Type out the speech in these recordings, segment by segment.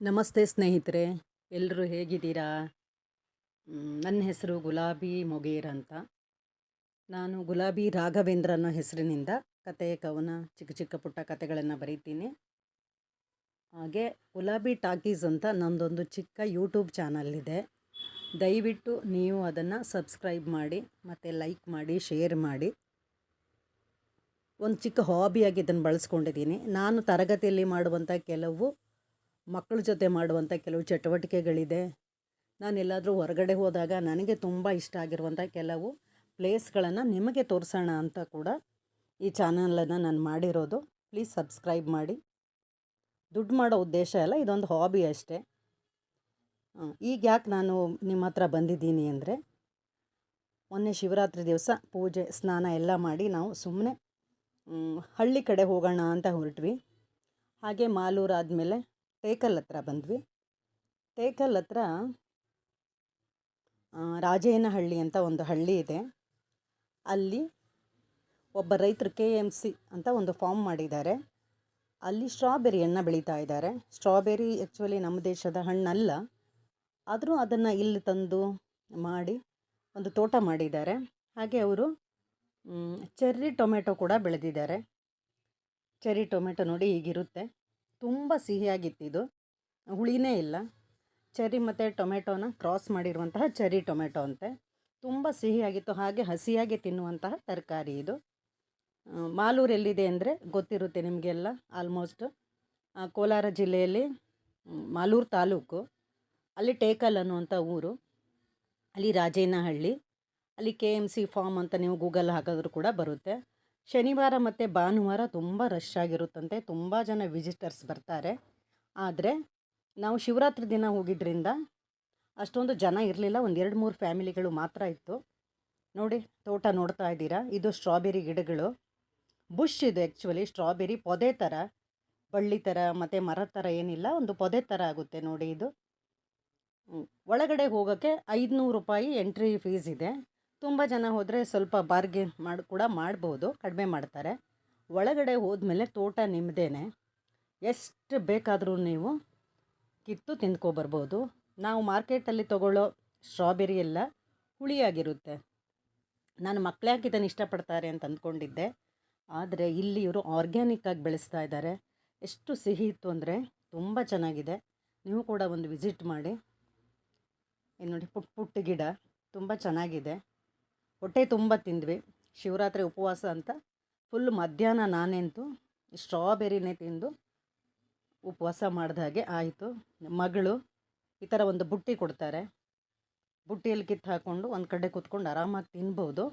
ನಮಸ್ತೆ ಸ್ನೇಹಿತರೆ, ಎಲ್ಲರೂ ಹೇಗಿದ್ದೀರಾ? ನನ್ನ ಹೆಸರು ಗುಲಾಬಿ ಮೊಗೇರ್ ಅಂತ. ನಾನು ಗುಲಾಬಿ ರಾಘವೇಂದ್ರ ಅನ್ನೋ ಹೆಸರಿನಿಂದ ಕತೆ, ಕವನ, ಚಿಕ್ಕ ಚಿಕ್ಕ ಪುಟ್ಟ ಕತೆಗಳನ್ನು ಬರೀತೀನಿ. ಹಾಗೆ ಗುಲಾಬಿ ಟಾಕೀಸ್ ಅಂತ ನನ್ನದೊಂದು ಚಿಕ್ಕ ಯೂಟ್ಯೂಬ್ ಚಾನಲ್ ಇದೆ. ದಯವಿಟ್ಟು ನೀವು ಅದನ್ನು ಸಬ್ಸ್ಕ್ರೈಬ್ ಮಾಡಿ ಮತ್ತು ಲೈಕ್ ಮಾಡಿ, ಶೇರ್ ಮಾಡಿ. ಒಂದು ಚಿಕ್ಕ ಹಾಬಿಯಾಗಿ ಇದನ್ನು ಬಳಸ್ಕೊಂಡಿದ್ದೀನಿ. ನಾನು ತರಗತಿಯಲ್ಲಿ ಮಾಡುವಂಥ ಕೆಲವು ಮಕ್ಕಳ ಜೊತೆ ಮಾಡುವಂಥ ಕೆಲವು ಚಟುವಟಿಕೆಗಳಿದೆ. ನಾನೆಲ್ಲಾದರೂ ಹೊರಗಡೆ ಹೋದಾಗ ನನಗೆ ತುಂಬ ಇಷ್ಟ ಆಗಿರುವಂಥ ಕೆಲವು ಪ್ಲೇಸ್ಗಳನ್ನು ನಿಮಗೆ ತೋರಿಸೋಣ ಅಂತ ಕೂಡ ಈ ಚಾನಲನ್ನು ನಾನು ಮಾಡಿರೋದು. ಪ್ಲೀಸ್ ಸಬ್ಸ್ಕ್ರೈಬ್ ಮಾಡಿ. ದುಡ್ಡು ಮಾಡೋ ಉದ್ದೇಶ ಅಲ್ಲ, ಇದೊಂದು ಹಾಬಿ ಅಷ್ಟೇ. ಈಗ ಯಾಕೆ ನಾನು ನಿಮ್ಮ ಹತ್ರ ಬಂದಿದ್ದೀನಿ ಅಂದರೆ, ಮೊನ್ನೆ ಶಿವರಾತ್ರಿ ದಿವಸ ಪೂಜೆ ಸ್ನಾನ ಎಲ್ಲ ಮಾಡಿ ನಾವು ಸುಮ್ಮನೆ ಹಳ್ಳಿ ಕಡೆ ಹೋಗೋಣ ಅಂತ ಹೊರಟ್ವಿ. ಹಾಗೆ ಮಾಲೂರು ಆದಮೇಲೆ ಟೇಕಲ್ ಹತ್ರ ಬಂದ್ವಿ. ಟೇಕಲ್ ಹತ್ರ ರಾಜೇನಹಳ್ಳಿ ಅಂತ ಒಂದು ಹಳ್ಳಿ ಇದೆ. ಅಲ್ಲಿ ಒಬ್ಬ ರೈತರು KMC ಅಂತ ಒಂದು ಫಾರ್ಮ್ ಮಾಡಿದ್ದಾರೆ. ಅಲ್ಲಿ ಸ್ಟ್ರಾಬೆರಿಯನ್ನು ಬೆಳೀತಾ ಇದ್ದಾರೆ. ಸ್ಟ್ರಾಬೆರಿ ಆ್ಯಕ್ಚುಲಿ ನಮ್ಮ ದೇಶದ ಹಣ್ಣಲ್ಲ, ಆದರೂ ಅದನ್ನು ಇಲ್ಲಿ ತಂದು ಮಾಡಿ ಒಂದು ತೋಟ ಮಾಡಿದ್ದಾರೆ. ಹಾಗೆ ಅವರು ಚೆರ್ರಿ ಟೊಮೆಟೊ ಕೂಡ ಬೆಳೆದಿದ್ದಾರೆ. ಚೆರ್ರಿ ಟೊಮೆಟೊ ನೋಡಿ ಹೀಗಿರುತ್ತೆ, ತುಂಬ ಸಿಹಿಯಾಗಿತ್ತಿದು, ಹುಳಿನೇ ಇಲ್ಲ. ಚೆರ್ರಿ ಮತ್ತು ಟೊಮೆಟೊನ ಕ್ರಾಸ್ ಮಾಡಿರುವಂತಹ ಚೆರ್ರಿ ಟೊಮೆಟೊ ಅಂತೆ. ತುಂಬ ಸಿಹಿಯಾಗಿತ್ತು, ಹಾಗೆ ಹಸಿಯಾಗಿ ತಿನ್ನುವಂತಹ ತರಕಾರಿ ಇದು. ಮಾಲೂರು ಎಲ್ಲಿದೆ ಅಂದರೆ ಗೊತ್ತಿರುತ್ತೆ ನಿಮಗೆಲ್ಲ ಆಲ್ಮೋಸ್ಟ್. ಕೋಲಾರ ಜಿಲ್ಲೆಯಲ್ಲಿ ಮಾಲೂರು ತಾಲೂಕು, ಅಲ್ಲಿ ಟೇಕಲ್ ಅನ್ನುವಂಥ ಊರು, ಅಲ್ಲಿ ರಾಜೇನಹಳ್ಳಿ, ಅಲ್ಲಿ KMC ಫಾರ್ಮ್ ಅಂತ ನೀವು ಗೂಗಲ್ ಹಾಕಿದ್ರು ಕೂಡ ಬರುತ್ತೆ. ಶನಿವಾರ ಮತ್ತು ಭಾನುವಾರ ತುಂಬ ರಶ್ ಆಗಿರುತ್ತಂತೆ, ತುಂಬ ಜನ ವಿಸಿಟರ್ಸ್ ಬರ್ತಾರೆ. ಆದರೆ ನಾವು ಶಿವರಾತ್ರಿ ದಿನ ಹೋಗಿದ್ದರಿಂದ ಅಷ್ಟೊಂದು ಜನ ಇರಲಿಲ್ಲ, ಒಂದು 2-3 ಫ್ಯಾಮಿಲಿಗಳು ಮಾತ್ರ ಇತ್ತು. ನೋಡಿ ತೋಟ ನೋಡ್ತಾ ಇದ್ದೀರಾ, ಇದು ಸ್ಟ್ರಾಬೆರಿ ಗಿಡಗಳು. ಬುಷ್ ಇದು ಆ್ಯಕ್ಚುಲಿ. ಸ್ಟ್ರಾಬೆರಿ ಪೊದೆ ಥರ, ಬಳ್ಳಿ ಥರ ಮತ್ತು ಮರದ ಥರ ಏನಿಲ್ಲ, ಒಂದು ಪೊದೆ ಥರ ಆಗುತ್ತೆ ನೋಡಿ ಇದು. ಒಳಗಡೆ ಹೋಗೋಕ್ಕೆ 500 ರೂಪಾಯಿ ಎಂಟ್ರಿ ಫೀಸ್ ಇದೆ. ತುಂಬ ಜನ ಹೋದರೆ ಸ್ವಲ್ಪ ಬಾರ್ಗೇನ್ ಕೂಡ ಮಾಡ್ಬೋದು, ಕಡಿಮೆ ಮಾಡ್ತಾರೆ. ಒಳಗಡೆ ಹೋದ್ಮೇಲೆ ತೋಟ ನಿಮ್ಮದೇನೆ, ಎಷ್ಟು ಬೇಕಾದರೂ ನೀವು ಕಿತ್ತು ತಿಂದ್ಕೊಬರ್ಬೋದು. ನಾವು ಮಾರ್ಕೆಟಲ್ಲಿ ತೊಗೊಳ್ಳೋ ಸ್ಟ್ರಾಬೆರಿ ಎಲ್ಲ ಹುಳಿಯಾಗಿರುತ್ತೆ. ನಾನು ಮಕ್ಕಳು ಯಾಕೆ ಇದನ್ನು ಇಷ್ಟಪಡ್ತಾರೆ ಅಂತ ಅಂದ್ಕೊಂಡಿದ್ದೆ, ಆದರೆ ಇಲ್ಲಿ ಇವರು ಆರ್ಗ್ಯಾನಿಕ್ಕಾಗಿ ಬೆಳೆಸ್ತಾ ಇದ್ದಾರೆ. ಎಷ್ಟು ಸಿಹಿ ಇತ್ತು ಅಂದರೆ ತುಂಬ ಚೆನ್ನಾಗಿದೆ. ನೀವು ಕೂಡ ಒಂದು ವಿಸಿಟ್ ಮಾಡಿ. ಇದು ನೋಡಿ, ಪುಟ್ಟ ಪುಟ್ಟ ಗಿಡ, ತುಂಬ ಚೆನ್ನಾಗಿದೆ. ಹೊಟ್ಟೆ ತುಂಬ ತಿಂದ್ವಿ. ಶಿವರಾತ್ರಿ ಉಪವಾಸ ಅಂತ ಫುಲ್ ಮಧ್ಯಾಹ್ನ ನಾನೆಂತೂ ಸ್ಟ್ರಾಬೆರಿನೇ ತಿಂದು ಉಪವಾಸ ಮಾಡಿದ ಹಾಗೆ ಆಯಿತು. ಮಗಳು ಈ ಥರ ಒಂದು ಬುಟ್ಟಿ ಕೊಡ್ತಾರೆ, ಬುಟ್ಟಿಯಲ್ಲಿ ಕಿತ್ತು ಹಾಕ್ಕೊಂಡು ಒಂದು ಕಡೆ ಕೂತ್ಕೊಂಡು ಆರಾಮಾಗಿ ತಿನ್ಬೋದು.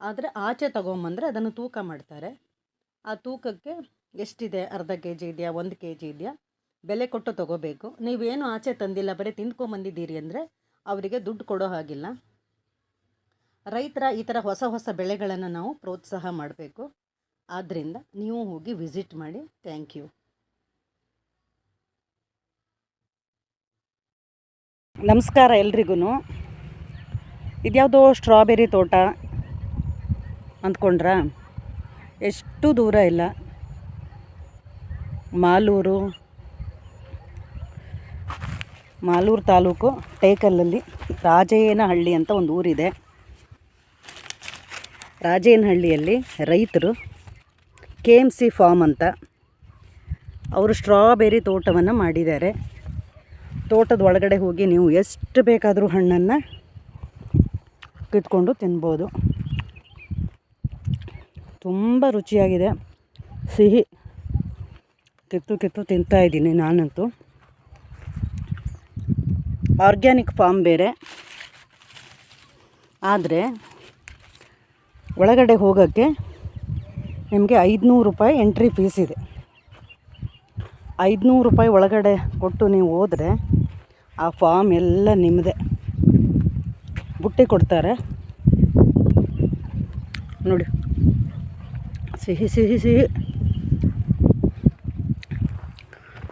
ಆದರೆ ಆಚೆ ತೊಗೊಂಬಂದರೆ ಅದನ್ನು ತೂಕ ಮಾಡ್ತಾರೆ. ಆ ತೂಕಕ್ಕೆ ಎಷ್ಟಿದೆ, ಅರ್ಧ KG ಇದೆಯಾ, 1 KG ಇದೆಯಾ, ಬೆಲೆ ಕೊಟ್ಟು ತೊಗೋಬೇಕು. ನೀವೇನು ಆಚೆ ತಂದಿಲ್ಲ, ಬರೀ ತಿಂದ್ಕೊಂಬಂದಿದ್ದೀರಿ ಅಂದರೆ ಅವರಿಗೆ ದುಡ್ಡು ಕೊಡೋ ಹಾಗಿಲ್ಲ. ರೈತರ ಈ ಥರ ಹೊಸ ಹೊಸ ಬೆಳೆಗಳನ್ನು ನಾವು ಪ್ರೋತ್ಸಾಹ ಮಾಡಬೇಕು. ಆದ್ದರಿಂದ ನೀವು ಹೋಗಿ ವಿಸಿಟ್ ಮಾಡಿ. Thank you. ನಮಸ್ಕಾರ ಎಲ್ರಿಗೂ. ಇದ್ಯಾವುದೋ ಸ್ಟ್ರಾಬೆರಿ ತೋಟ ಅಂದ್ಕೊಂಡ್ರಾ? ಎಷ್ಟು ದೂರ ಇಲ್ಲ, ಮಾಲೂರು ತಾಲೂಕು ಟೇಕಲ್ಲಲ್ಲಿ ರಾಜೇನಹಳ್ಳಿ ಅಂತ ಒಂದು ಊರಿದೆ. ರಾಜೇನಹಳ್ಳಿಯಲ್ಲಿ ರೈತರು KMC ಫಾರ್ಮ್ ಅಂತ ಅವರು ಸ್ಟ್ರಾಬೆರಿ ತೋಟವನ್ನು ಮಾಡಿದ್ದಾರೆ. ತೋಟದ ಒಳಗಡೆ ಹೋಗಿ ನೀವು ಎಷ್ಟು ಬೇಕಾದರೂ ಹಣ್ಣನ್ನು ಕಿತ್ಕೊಂಡು ತಿನ್ಬೋದು. ತುಂಬ ರುಚಿಯಾಗಿದೆ, ಸಿಹಿ. ಕಿತ್ತು ತಿಂತಾಯಿದ್ದೀನಿ ನಾನಂತೂ. ಆರ್ಗ್ಯಾನಿಕ್ ಫಾರ್ಮ್ ಬೇರೆ, ಆದರೆ ಒಳಗಡೆ ಹೋಗೋಕ್ಕೆ ನಿಮಗೆ 500 ರೂಪಾಯಿ ಎಂಟ್ರಿ ಫೀಸ್ ಇದೆ. 500 ರೂಪಾಯಿ ಒಳಗಡೆ ಕೊಟ್ಟು ನೀವು ಹೋದರೆ ಆ ಫಾರ್ಮ್ ಎಲ್ಲ ನಿಮ್ಮದೇ. ಬುಟ್ಟಿ ಕೊಡ್ತಾರೆ ನೋಡಿ, ಸಿಹಿ ಸಿಹಿ ಸಿಹಿ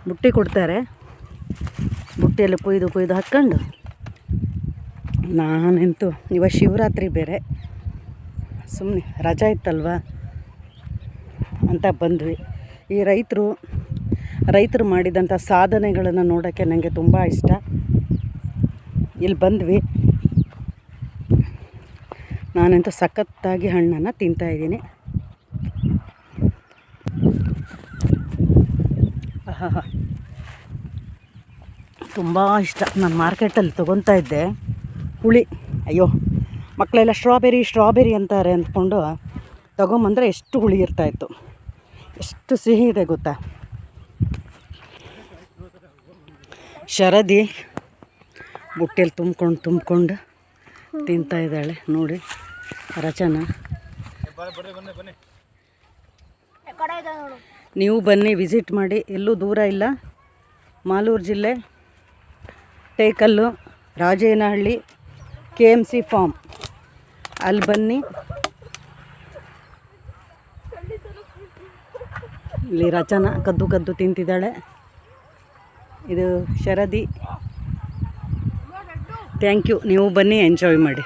ಬುಟ್ಟಿ ಕೊಡ್ತಾರೆ. ಬುಟ್ಟಿಯಲ್ಲಿ ಕೊಯ್ದು ಹಾಕ್ಕೊಂಡು, ನಾನಂತೂ ಇವಾಗ ಶಿವರಾತ್ರಿ ಬೇರೆ, ಸುಮ್ಮನೆ ರಜಾ ಇತ್ತಲ್ವ ಅಂತ ಬಂದ್ವಿ. ಈ ರೈತರು ರೈತರು ಮಾಡಿದಂಥ ಸಾಧನೆಗಳನ್ನು ನೋಡೋಕ್ಕೆ ನನಗೆ ತುಂಬ ಇಷ್ಟ. ಇಲ್ಲಿ ಬಂದ್ವಿ, ನಾನಂತೂ ಸಖತ್ತಾಗಿ ಹಣ್ಣನ್ನು ತಿಂತಾಯಿದ್ದೀನಿ. ತುಂಬ ಇಷ್ಟ. ನಾನು ಮಾರ್ಕೆಟಲ್ಲಿ ತೊಗೊತಾ ಇದ್ದೆ, ಹುಳಿ, ಅಯ್ಯೋ ಮಕ್ಕಳೆಲ್ಲ ಸ್ಟ್ರಾಬೆರಿ ಅಂತಾರೆ ಅಂದ್ಕೊಂಡು ತೊಗೊಂಬಂದರೆ ಎಷ್ಟು ಹುಳಿ ಇರ್ತಾಯಿತ್ತು, ಎಷ್ಟು ಸಿಹಿ ಇದೆ ಗೊತ್ತಾ. ಶರದಿ ಬುಟ್ಟೆಯಲ್ಲಿ ತುಂಬ್ಕೊಂಡು ತಿಂತಾಯಿದ್ದಾಳೆ ನೋಡಿ. ರಚನಾ, ನೀವು ಬನ್ನಿ, ವಿಸಿಟ್ ಮಾಡಿ. ಎಲ್ಲೂ ದೂರ ಇಲ್ಲ. ಮಾಲೂರು ಜಿಲ್ಲೆ, ಟೇಕಲ್ಲು, ರಾಜೇನಹಳ್ಳಿ, KMC ಫಾರ್ಮ್, ಅಲ್ಲಿ ಬನ್ನಿ. ಇಲ್ಲಿ ರಚನಾ ಕದ್ದು ತಿಂತಿದ್ದಾಳೆ. ಇದು ಶರದಿ. Thank you. ನೀವು ಬನ್ನಿ, ಎಂಜಾಯ್ ಮಾಡಿ.